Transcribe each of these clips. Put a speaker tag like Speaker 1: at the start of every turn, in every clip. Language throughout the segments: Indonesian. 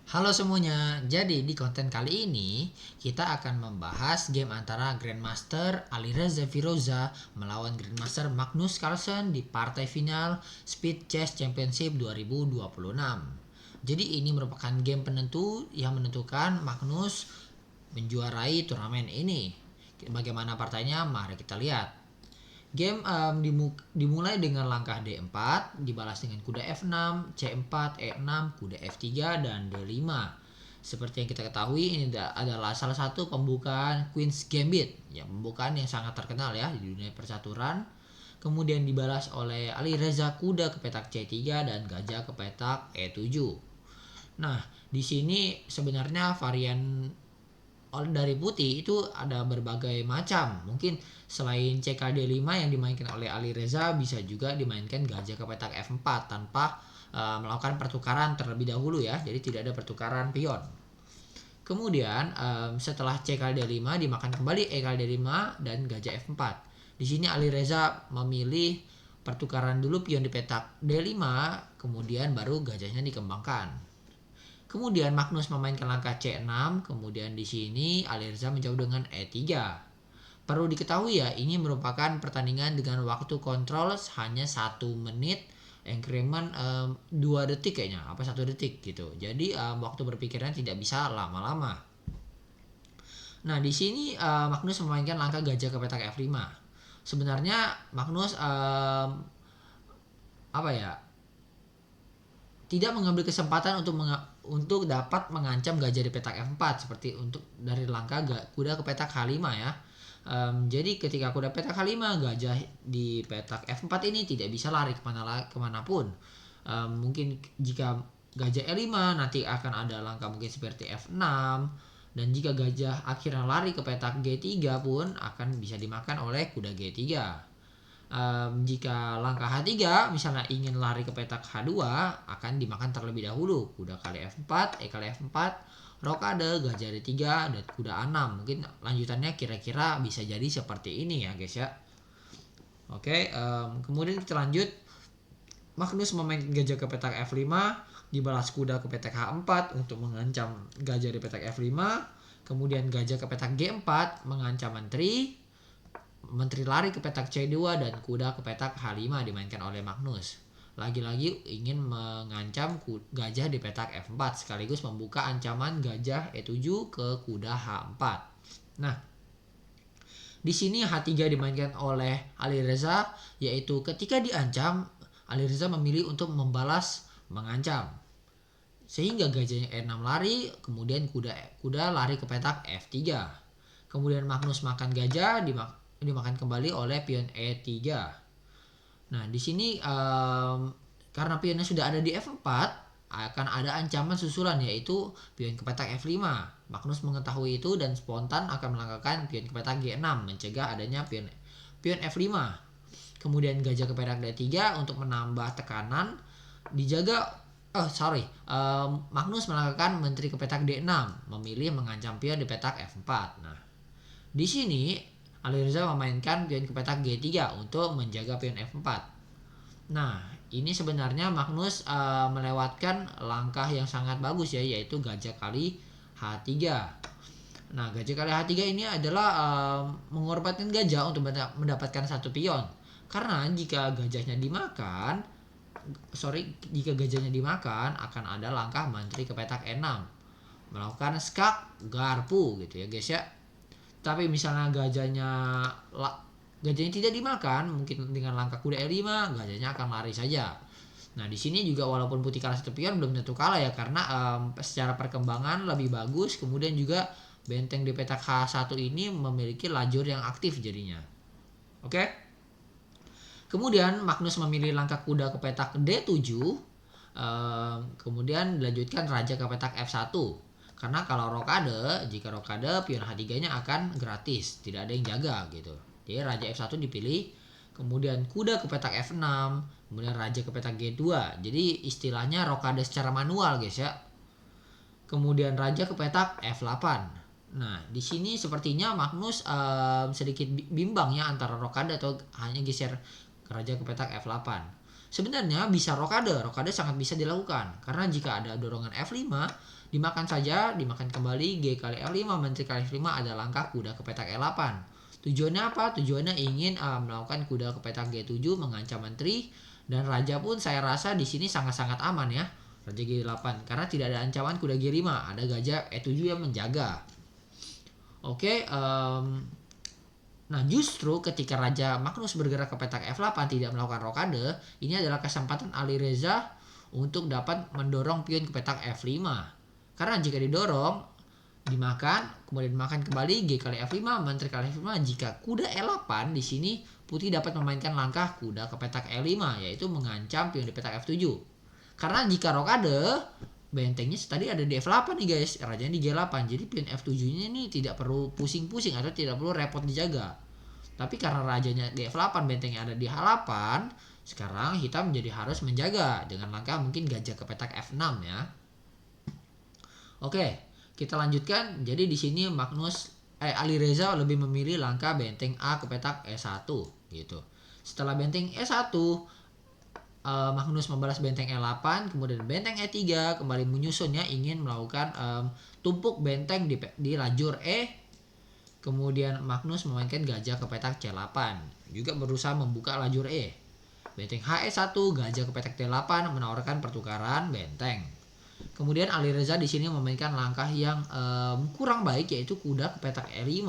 Speaker 1: Halo semuanya, jadi di konten kali ini kita akan membahas game antara Grandmaster Alireza Firoza melawan Grandmaster Magnus Carlsen di partai final Speed Chess Championship 2026. Jadi ini merupakan game penentu yang menentukan Magnus menjuarai turnamen ini. Bagaimana partainya? Mari kita lihat. Game dimulai dengan langkah D4, dibalas dengan kuda F6, C4, E6, kuda F3, dan D5. Seperti yang kita ketahui, ini adalah salah satu pembukaan Queen's Gambit, ya, pembukaan yang sangat terkenal ya di dunia percaturan. Kemudian dibalas oleh Alireza kuda ke petak C3 dan gajah ke petak E7. Nah, di sini sebenarnya varian dari putih itu ada berbagai macam. Mungkin selain CKD5 yang dimainkan oleh Ali Reza, bisa juga dimainkan gajah ke petak F4 tanpa melakukan pertukaran terlebih dahulu ya. Jadi tidak ada pertukaran pion. Kemudian setelah CKD5 dimakan kembali EKD5 dan gajah F4. Di sini Ali Reza memilih pertukaran dulu pion di petak D5, kemudian baru gajahnya dikembangkan. Kemudian Magnus memainkan langkah C6, kemudian di sini Alireza menjawab dengan E3. Perlu diketahui ya, ini merupakan pertandingan dengan waktu kontrol hanya 1 menit, increment 2 detik kayaknya, apa 1 detik gitu. Jadi waktu berpikirnya tidak bisa lama-lama. Nah di sini Magnus memainkan langkah gajah ke petak F5. Sebenarnya Magnus apa ya, tidak mengambil kesempatan untuk dapat mengancam gajah di petak F4 seperti untuk dari langkah kuda ke petak H5 ya. Jadi ketika kuda petak H5, gajah di petak F4 ini tidak bisa lari kemanapun. Mungkin jika gajah E5 nanti akan ada langkah mungkin seperti F6, dan jika gajah akhirnya lari ke petak G3 pun akan bisa dimakan oleh kuda G3. Jika langkah H3 misalnya ingin lari ke petak H2 akan dimakan terlebih dahulu kuda kali F4, E kali F4, rokade, gajah D3, dan kuda A6. Mungkin lanjutannya kira-kira bisa jadi seperti ini ya guys ya. Oke, kemudian kita lanjut. Magnus memainkan gajah ke petak F5, dibalas kuda ke petak H4 untuk mengancam gajah di petak F5. Kemudian gajah ke petak G4 mengancam menteri lari ke petak C2 dan kuda ke petak H5 dimainkan oleh Magnus. Lagi-lagi ingin mengancam gajah di petak F4 sekaligus membuka ancaman gajah E7 ke kuda H4. Nah, di sini H3 dimainkan oleh Alireza, yaitu ketika diancam Alireza memilih untuk membalas mengancam. Sehingga gajahnya E6 lari, kemudian kuda lari ke petak F3. Kemudian Magnus makan gajah, dimakan kembali oleh pion E3. Nah, di sini karena pionnya sudah ada di F4, akan ada ancaman susulan yaitu pion ke petak F5. Magnus mengetahui itu dan spontan akan melangkahkan pion ke petak G6 mencegah adanya pion F5. Kemudian gajah ke petak D3 untuk menambah tekanan dijaga. Magnus melangkahkan menteri ke petak D6, memilih mengancam pion di petak F4. Nah, di sini Alireza memainkan pion ke petak G3 untuk menjaga pion F4. Nah, ini sebenarnya Magnus melewatkan langkah yang sangat bagus ya, yaitu gajah kali H3. Nah, gajah kali H3 ini adalah mengorbankan gajah untuk mendapatkan satu pion. Karena jika gajahnya dimakan akan ada langkah menteri ke petak E6, melakukan skak garpu gitu ya guys ya. Tapi misalnya gajahnya tidak dimakan, mungkin dengan langkah kuda E5 gajahnya akan lari saja. Nah, di sini juga walaupun putih kalah satu pion belum tentu kalah ya, karena secara perkembangan lebih bagus. Kemudian juga benteng di petak H1 ini memiliki lajur yang aktif jadinya. Oke. Kemudian Magnus memilih langkah kuda ke petak D7. Kemudian dilanjutkan raja ke petak F1. Karena kalau jika rokade pion H3-nya akan gratis, tidak ada yang jaga gitu. Jadi raja F1 dipilih, kemudian kuda ke petak F6, kemudian raja ke petak G2. Jadi istilahnya rokade secara manual guys ya. Kemudian raja ke petak F8. Nah, di sini sepertinya Magnus sedikit bimbang ya antara rokade atau hanya geser raja ke petak F8. Sebenarnya bisa rokade. Rokade sangat bisa dilakukan. Karena jika ada dorongan F5, dimakan saja, dimakan kembali, G kali F5, menteri kali F5 ada langkah kuda ke petak E8. Tujuannya apa? Tujuannya ingin melakukan kuda ke petak G7, mengancam menteri. Dan raja pun saya rasa di sini sangat-sangat aman ya. Raja G8. Karena tidak ada ancaman kuda G5. Ada gajah E7 yang menjaga. Oke, nah justru ketika Raja Magnus bergerak ke petak F8 tidak melakukan rokade, ini adalah kesempatan Alireza untuk dapat mendorong pion ke petak F5. Karena jika didorong, dimakan, kemudian makan kembali, G kali F5, menteri kali F5. Jika kuda E8 di sini putih dapat memainkan langkah kuda ke petak E5, yaitu mengancam pion di petak F7. Karena jika rokade, bentengnya tadi ada di F8 nih guys, rajanya di G8, jadi pion F7 nya ini tidak perlu pusing-pusing atau tidak perlu repot dijaga. Tapi karena rajanya di F8, bentengnya ada di H8, sekarang hitam jadi harus menjaga dengan langkah mungkin gajah ke petak F6 ya. Oke, kita lanjutkan. Jadi di sini Alireza lebih memilih langkah benteng A ke petak E1 gitu. Setelah benteng E1, Magnus membalas benteng E8, kemudian benteng E3 kembali menyusunnya ingin melakukan tumpuk benteng di lajur E. Kemudian Magnus memainkan gajah ke petak C8, juga berusaha membuka lajur E. Benteng HE1, gajah ke petak D8 menawarkan pertukaran benteng. Kemudian Alireza di sini memainkan langkah yang kurang baik, yaitu kuda ke petak E5.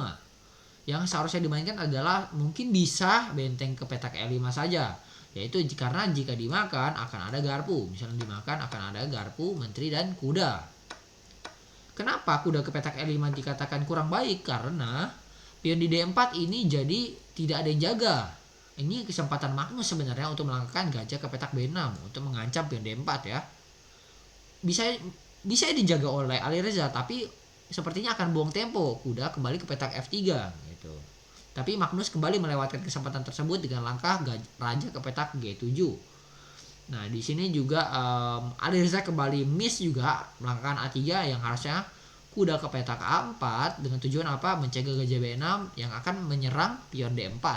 Speaker 1: Yang seharusnya dimainkan adalah mungkin bisa benteng ke petak E5 saja. Yaitu karena jika dimakan akan ada garpu. Misalnya dimakan akan ada garpu, menteri, dan kuda. Kenapa kuda ke petak E5 dikatakan kurang baik? Karena pion di D4 ini jadi tidak ada yang jaga. Ini kesempatan Magnus sebenarnya untuk melakukan gajah ke petak B6 untuk mengancam pion D4 ya. Bisa dijaga oleh Alireza, tapi sepertinya akan buang tempo. Kuda kembali ke petak F3 gitu. Tapi Magnus kembali melewatkan kesempatan tersebut dengan langkah raja ke petak G7. Nah, di sini juga Alireza kembali miss juga melakukan A3 yang harusnya kuda ke petak A4 dengan tujuan apa? Mencegah gajah B6 yang akan menyerang pion D4.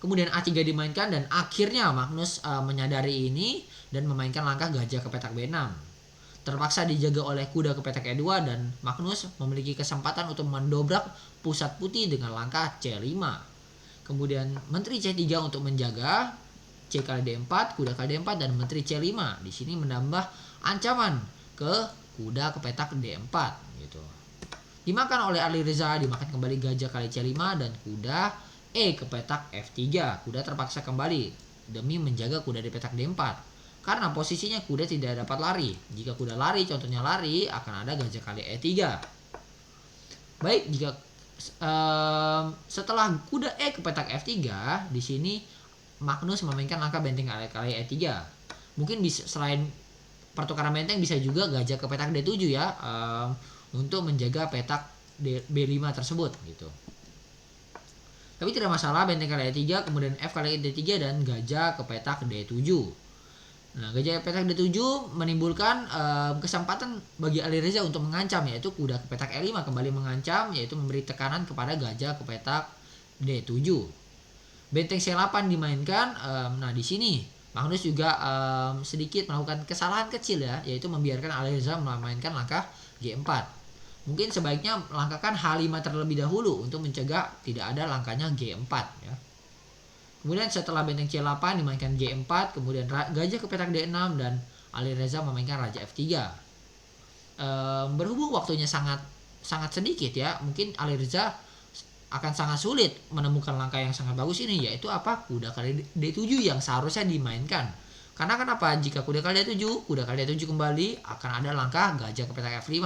Speaker 1: Kemudian A3 dimainkan dan akhirnya Magnus menyadari ini dan memainkan langkah gajah ke petak B6. Terpaksa dijaga oleh kuda ke petak E2 dan Magnus memiliki kesempatan untuk mendobrak pusat putih dengan langkah C5. Kemudian menteri C3 untuk menjaga, C kali D4, kuda kali D4 dan menteri C5. Di sini menambah ancaman ke kuda ke petak D4 gitu. Dimakan oleh Alireza, dimakan kembali gajah kali C5 dan kuda E ke petak F3. Kuda terpaksa kembali demi menjaga kuda di petak D4. Karena posisinya kuda tidak dapat lari. Jika kuda lari, contohnya lari, akan ada gajah kali E3. Baik, jika setelah kuda E ke petak F3, di sini Magnus memainkan langkah benteng kali E3. Mungkin bisa, selain pertukaran benteng bisa juga gajah ke petak D7 ya, untuk menjaga petak B5 tersebut gitu. Tapi tidak masalah, benteng kali E3, kemudian F kali D3 dan gajah ke petak D7. Nah, gajah petak D7 menimbulkan kesempatan bagi Alireza untuk mengancam, yaitu kuda ke petak E5 kembali mengancam, yaitu memberi tekanan kepada gajah ke petak D7. Benteng C8 dimainkan. Nah, di sini Magnus juga sedikit melakukan kesalahan kecil ya, yaitu membiarkan Alireza memainkan langkah G4. Mungkin sebaiknya langkahkan H5 terlebih dahulu untuk mencegah tidak ada langkahnya G4 ya. Kemudian setelah benteng C8 dimainkan G4, kemudian gajah ke petak D6 dan Alireza memainkan raja F3. Berhubung waktunya sangat sedikit ya, mungkin Alireza akan sangat sulit menemukan langkah yang sangat bagus ini, yaitu apa? Kuda kali D7 yang seharusnya dimainkan. Karena kenapa? Jika kuda kali D7 kembali akan ada langkah gajah ke petak F5.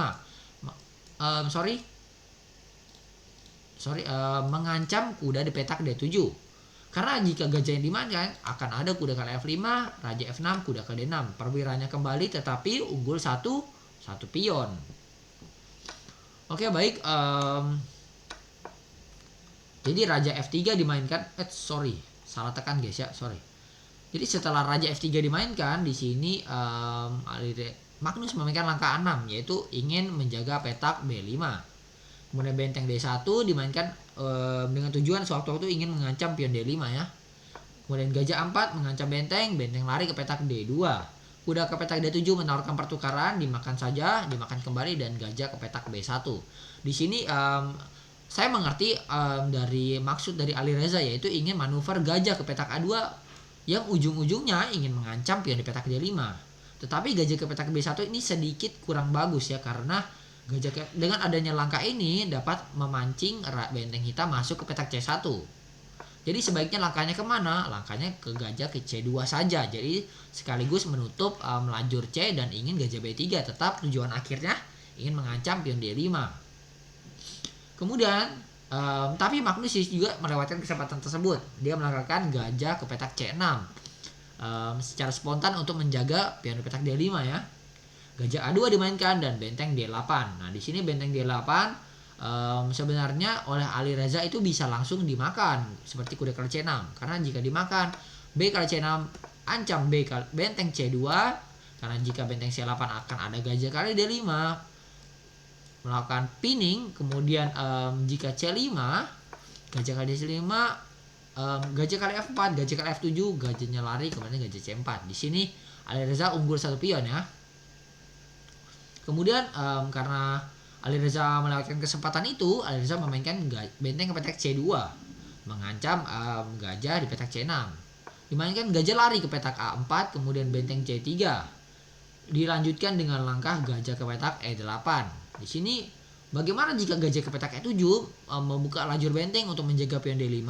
Speaker 1: Mengancam kuda di petak D7. Karena jika gajah yang dimainkan akan ada kuda kali F5, raja F6, kuda kali D6. Perwiranya kembali tetapi unggul satu pion. Oke, baik. Jadi raja F3 dimainkan. Salah tekan guys ya, sorry. Jadi setelah raja F3 dimainkan, di sini Magnus memainkan langkah 6, yaitu ingin menjaga petak B5. Kemudian benteng D1 dimainkan dengan tujuan sewaktu-waktu ingin mengancam pion D5 ya. Kemudian gajah A4 mengancam benteng, benteng lari ke petak D2. Kuda ke petak D7 menawarkan pertukaran, dimakan saja, dimakan kembali, dan gajah ke petak B1. Di sini saya mengerti dari maksud dari Ali Reza, yaitu ingin manuver gajah ke petak A2 yang ujung-ujungnya ingin mengancam pion di petak D5. Tetapi gajah ke petak B1 ini sedikit kurang bagus ya, karena dengan adanya langkah ini dapat memancing benteng hitam masuk ke petak C1. Jadi sebaiknya langkahnya kemana? Langkahnya ke gajah ke C2 saja. Jadi sekaligus menutup lajur C dan ingin gajah B3. Tetap tujuan akhirnya ingin mengancam pion D5. Kemudian tapi Magnus juga melewatkan kesempatan tersebut. Dia melangkahkan gajah ke petak C6 secara spontan untuk menjaga pion di petak D5 ya. Gajah A2 dimainkan dan benteng D8. Nah di sini benteng D8 sebenarnya oleh Ali Reza itu bisa langsung dimakan seperti kuda kali C6, karena jika dimakan B kali C6 ancam benteng C2, karena jika benteng C8 akan ada gajah kali D5 melakukan pinning. Kemudian jika C5 gajah kali D5, gajah kali F4, gajah kali F7, gajahnya lari kemudian gajah C4. Di sini Ali Reza unggul 1 pion ya. Kemudian karena Ali Reza melewatkan kesempatan itu, Ali Reza memainkan benteng ke petak C2, mengancam gajah di petak C6. Dimainkan gajah lari ke petak A4, kemudian benteng C3. Dilanjutkan dengan langkah gajah ke petak E8. Di sini bagaimana jika gajah ke petak E7 membuka lajur benteng untuk menjaga pion D5,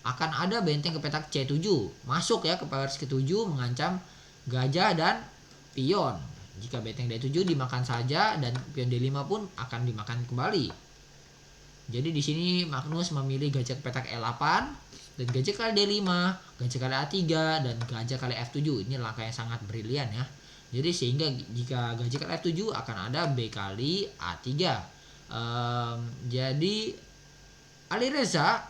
Speaker 1: akan ada benteng ke petak C7, masuk ya ke baris ke-7 mengancam gajah dan pion. Jika benteng D7 dimakan saja dan pion D5 pun akan dimakan kembali. Jadi di sini Magnus memilih gajah ke petak E8 dan gajah kali D5, gajah kali A3 dan gajah kali F7. Ini langkah yang sangat brilian ya. Jadi sehingga jika gajah kali F7 akan ada B kali A3. Jadi Ali Reza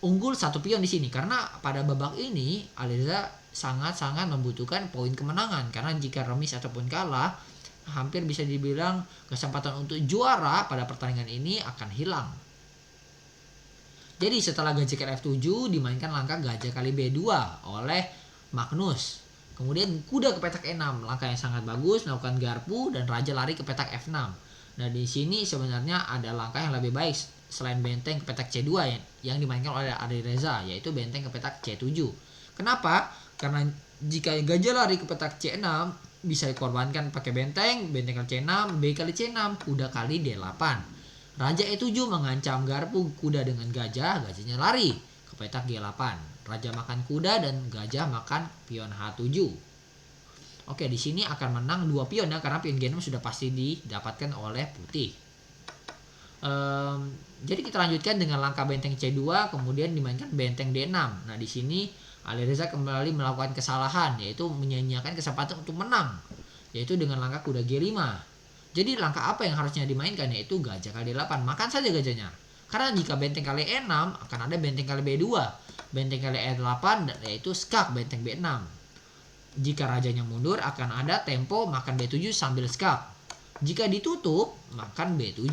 Speaker 1: unggul 1 pion di sini, karena pada babak ini Ali Reza sangat-sangat membutuhkan poin kemenangan, karena jika remis ataupun kalah hampir bisa dibilang kesempatan untuk juara pada pertandingan ini akan hilang. Jadi setelah gajah kali F7 dimainkan langkah gajah kali B2 oleh Magnus. Kemudian kuda ke petak E6, langkah yang sangat bagus, melakukan garpu dan raja lari ke petak F6. Nah di sini sebenarnya ada langkah yang lebih baik selain benteng ke petak C2 yang dimainkan oleh Ali Reza, yaitu benteng ke petak C7. Kenapa? Karena jika gajah lari ke petak C6 bisa dikorbankan pakai benteng kali C6, B kali C6, kuda kali D8. Raja E7 mengancam garpu kuda dengan gajah, gajahnya lari ke petak G8. Raja makan kuda dan gajah makan pion H7. Oke, di sini akan menang 2 pion ya, karena pion G6 sudah pasti didapatkan oleh putih. Jadi kita lanjutkan dengan langkah benteng C2, kemudian dimainkan benteng D6. Nah di sini Ali Reza kembali melakukan kesalahan, yaitu menyia-nyiakan kesempatan untuk menang, yaitu dengan langkah kuda G5. Jadi langkah apa yang harusnya dimainkan, yaitu gajah kali D8, makan saja gajahnya. Karena jika benteng kali E6 akan ada benteng kali B2, benteng kali E8 yaitu skak benteng B6. Jika rajanya mundur akan ada tempo makan B7 sambil skak. Jika ditutup makan B7.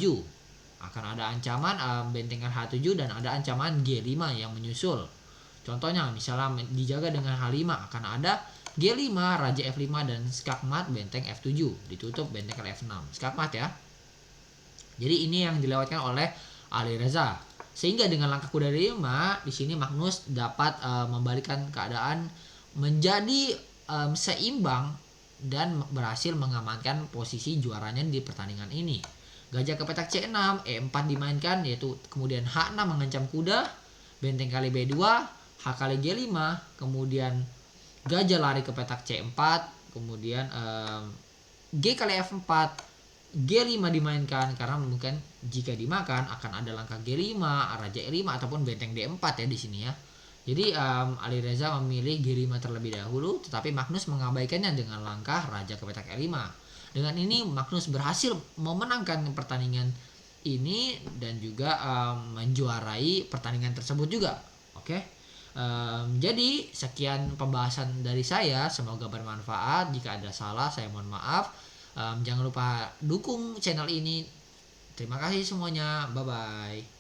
Speaker 1: Akan ada ancaman benteng H7 dan ada ancaman G5 yang menyusul. Contohnya misalnya dijaga dengan H5 akan ada G5, raja F5 dan skakmat benteng F7, ditutup benteng kali F6. Skakmat ya. Jadi ini yang dilewatkan oleh Ali Reza. Sehingga dengan langkah kuda D5 di sini Magnus dapat membalikkan keadaan menjadi seimbang dan berhasil mengamankan posisi juaranya di pertandingan ini. Gajah ke petak C6, E4 dimainkan, yaitu kemudian H6 mengancam kuda, benteng kali B2, H kali G5, kemudian gajah lari ke petak C4, kemudian G kali F4, G5 dimainkan, karena mungkin jika dimakan akan ada langkah G5, raja E5 ataupun benteng D4 ya di sini ya. Jadi Ali Reza memilih G5 terlebih dahulu, tetapi Magnus mengabaikannya dengan langkah raja ke petak E5. Dengan ini Magnus berhasil memenangkan pertandingan ini dan juga menjuarai pertandingan tersebut juga. Oke. Jadi sekian pembahasan dari saya, semoga bermanfaat. Jika ada salah saya mohon maaf. Jangan lupa dukung channel ini. Terima kasih semuanya. Bye bye.